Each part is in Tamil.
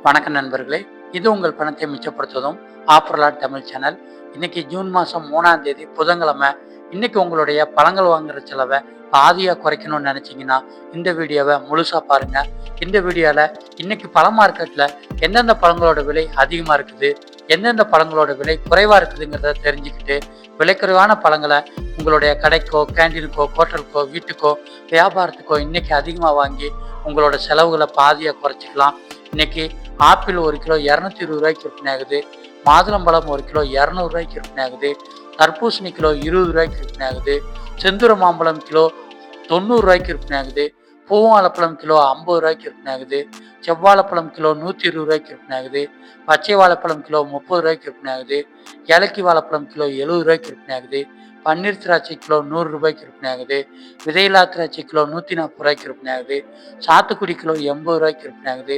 வணக்கம் நண்பர்களே, இது உங்கள் பணத்தை மிச்சப்படுத்துவதும் ஆஃபர்லாட் தமிழ் சேனல். இன்னைக்கு ஜூன் மாதம் 3ஆம் தேதி புதன்கிழமை. இன்னைக்கு உங்களுடைய பழங்கள் வாங்குற செலவை பாதியாக குறைக்கணும்னு நினச்சிங்கன்னா இந்த வீடியோவை முழுசாக பாருங்கள். இந்த வீடியோவில் இன்னைக்கு பழ மார்க்கெட்டில் எந்தெந்த பழங்களோட விலை அதிகமாக இருக்குது, எந்தெந்த பழங்களோட விலை குறைவாக இருக்குதுங்கிறத தெரிஞ்சுக்கிட்டு விலைக்குறைவான பழங்களை உங்களுடைய கடைக்கோ, கேண்டீனுக்கோ, ஹோட்டலுக்கோ, வீட்டுக்கோ, வியாபாரத்துக்கோ இன்னைக்கு அதிகமாக வாங்கி உங்களோட செலவுகளை பாதியாக குறைச்சிக்கலாம். இன்னைக்கு ஆப்பிள் 1 கிலோ 220 ரூபாய்க்கு விற்பனை ஆகுது. மாதுளம்பழம் 1 கிலோ 200 ரூபாய்க்கு விற்பனை ஆகுது. தர்பூசணி கிலோ 20 ரூபாய்க்கு விற்பனை ஆகுது. செந்தூர மாம்பழம் கிலோ 90 ரூபாய்க்கு விற்பனை ஆகுது. பூவாழைப்பழம் கிலோ 50 ரூபாய்க்கு விற்பனை ஆகுது. செவ்வாழைப்பழம் கிலோ 120 ரூபாய்க்கு விற்பனை ஆகுது. பச்சை வாழைப்பழம் கிலோ 30 ரூபாய்க்கு விற்பனை ஆகுது. ஏலக்கி வாழைப்பழம் கிலோ 70 ரூபாய்க்கு விற்பனை ஆகுது. பன்னீர் திராட்சை கிலோ 100 ரூபாய்க்கு விற்பனை ஆகுது. விதையில்லா திராட்சை கிலோ 140 ரூபாய்க்கு விற்பனை ஆகுது. சாத்துக்குடி கிலோ 80 ரூபாய்க்கு விற்பனை ஆகுது.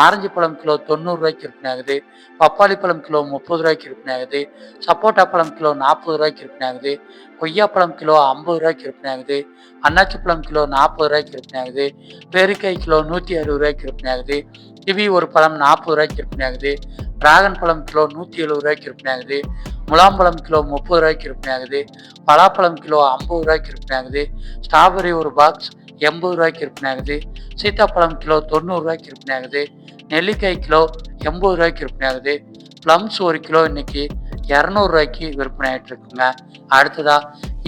ஆரஞ்சு பழம் கிலோ 90 ரூபாய்க்கு விற்பனை ஆகுது. பப்பாளி பழம் கிலோ 30 ரூபாய்க்கு விற்பனை ஆகுது. சப்போட்டா பழம் கிலோ 40 ரூபாய்க்கு விற்பனை ஆகுது. கொய்யாப்பழம் கிலோ 50 ரூபாய்க்கு விற்பனை ஆகுது. அன்னாச்சி பழம் கிலோ 40 ரூபாய்க்கு விற்பனை ஆகுது. பேரிக்காய் கிலோ 160 ரூபாய்க்கு விற்பனை ஆகுது. கிவி ஒரு பழம் 40 ரூபாய்க்கு விற்பனை ஆகுது. டிராகன் பழம் கிலோ 170 ரூபாய்க்கு விற்பனை ஆகுது. முலாம்பழம் கிலோ 30 ரூபாய்க்கு விற்பனை ஆகுது. பலாப்பழம் கிலோ 50 ரூபாய்க்கு விற்பனை ஆகுது. ஸ்ட்ராபெரி ஒரு பாக்ஸ் 80 ரூபாய்க்கு விற்பனை ஆகுது. சீத்தாப்பழம் கிலோ 90 ரூபாய்க்கு விற்பனை ஆகுது. நெல்லிக்காய் கிலோ 80 ரூபாய்க்கு விற்பனை ஆகுது. ப்ளம்ஸ் 1 கிலோ இன்னைக்கு 200 ரூபாய்க்கு விற்பனை ஆகிட்டு இருக்குங்க. அடுத்ததா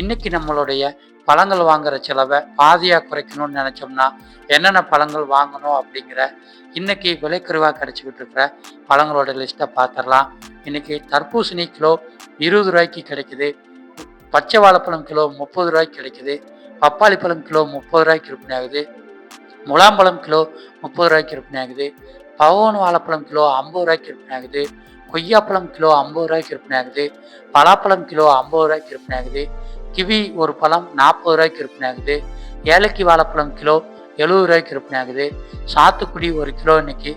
இன்னைக்கு நம்மளுடைய பழங்கள் வாங்குற செலவை பாதியாக குறைக்கணும்னு நினச்சோம்னா என்னென்ன பழங்கள் வாங்கணும் அப்படிங்கிற இன்னைக்கு விலை குறைவாக கிடைச்சிக்கிட்டு இருக்கிற பழங்களோட லிஸ்ட்டை பார்த்துடலாம். இன்னைக்கு தர்பூசணி கிலோ 20 ரூபாய்க்கு கிடைக்குது. பச்சை வாழைப்பழம் கிலோ 30 ரூபாய்க்கு கிடைக்குது. பப்பாளி பழம் கிலோ 30 ரூபாய்க்கு விற்பனை ஆகுது. முலாம்பழம் கிலோ 30 ரூபாய்க்கு விற்பனை ஆகுது. பவன் வாழைப்பழம் கிலோ 50 ரூபாய்க்கு விற்பனை ஆகுது. கொய்யாப்பழம் கிலோ 50 ரூபாய்க்கு விற்பனை ஆகுது. பலாப்பழம் கிலோ 50 ரூபாய்க்கு விற்பனை ஆகுது. கிவி ஒரு பழம் 40 ரூபாய்க்கு விற்பனை ஆகுது. ஏலக்கி வாழைப்பழம் கிலோ 70 ரூபாய்க்கு விற்பனை ஆகுது. சாத்துக்குடி 1 கிலோ இன்னைக்கு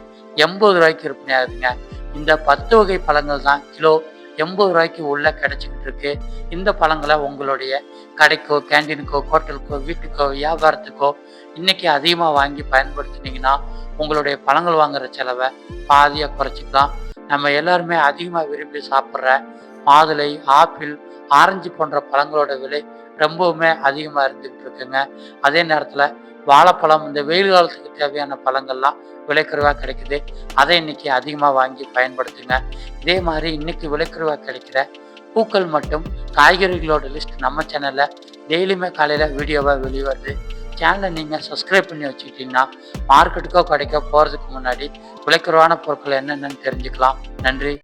80 ரூபாய்க்கு விற்பனை ஆகுதுங்க. இந்த 10 வகை பழங்கள் தான் கிலோ 80 ரூபாய்க்கு உள்ள கிடைச்சிக்கிட்டு இருக்கு. இந்த பழங்களை உங்களுடைய கடைக்கோ, கேண்டீனுக்கோ, ஹோட்டலுக்கோ, வீட்டுக்கோ, வியாபாரத்துக்கோ இன்னைக்கு அதிகமாக வாங்கி பயன்படுத்தினீங்கன்னா உங்களுடைய பழங்கள் வாங்குற செலவை பாதியாக குறைச்சிக்கலாம். நம்ம எல்லாருமே அதிகமாக விரும்பி சாப்பிட்ற மாதுளை, ஆப்பிள், ஆரஞ்சு போன்ற பழங்களோட விலை ரொம்பவுமே அதிகமாக இருந்துகிட்டு இருக்குங்க. அதே நேரத்தில் வாழைப்பழம் இந்த வெயில் காலத்துக்கு தேவையான பழங்கள்லாம் விலைக்குறைவாக கிடைக்குது. அதை இன்னைக்கு அதிகமாக வாங்கி பயன்படுத்துங்க. இதே மாதிரி இன்னைக்கு விலைக்குறைவாக கிடைக்கிற பூக்கள் மற்றும் காய்கறிகளோட லிஸ்ட் நம்ம சேனலில் டெய்லியுமே காலையில் வீடியோவாக வெளிவருது. சேனலை நீங்கள் சப்ஸ்கிரைப் பண்ணி வச்சுக்கிட்டிங்கன்னா மார்க்கெட்டுக்கோ கடைக்கோ போகிறதுக்கு முன்னாடி விலைக்குறைவான பொருட்கள் என்னென்னு தெரிஞ்சுக்கலாம். நன்றி.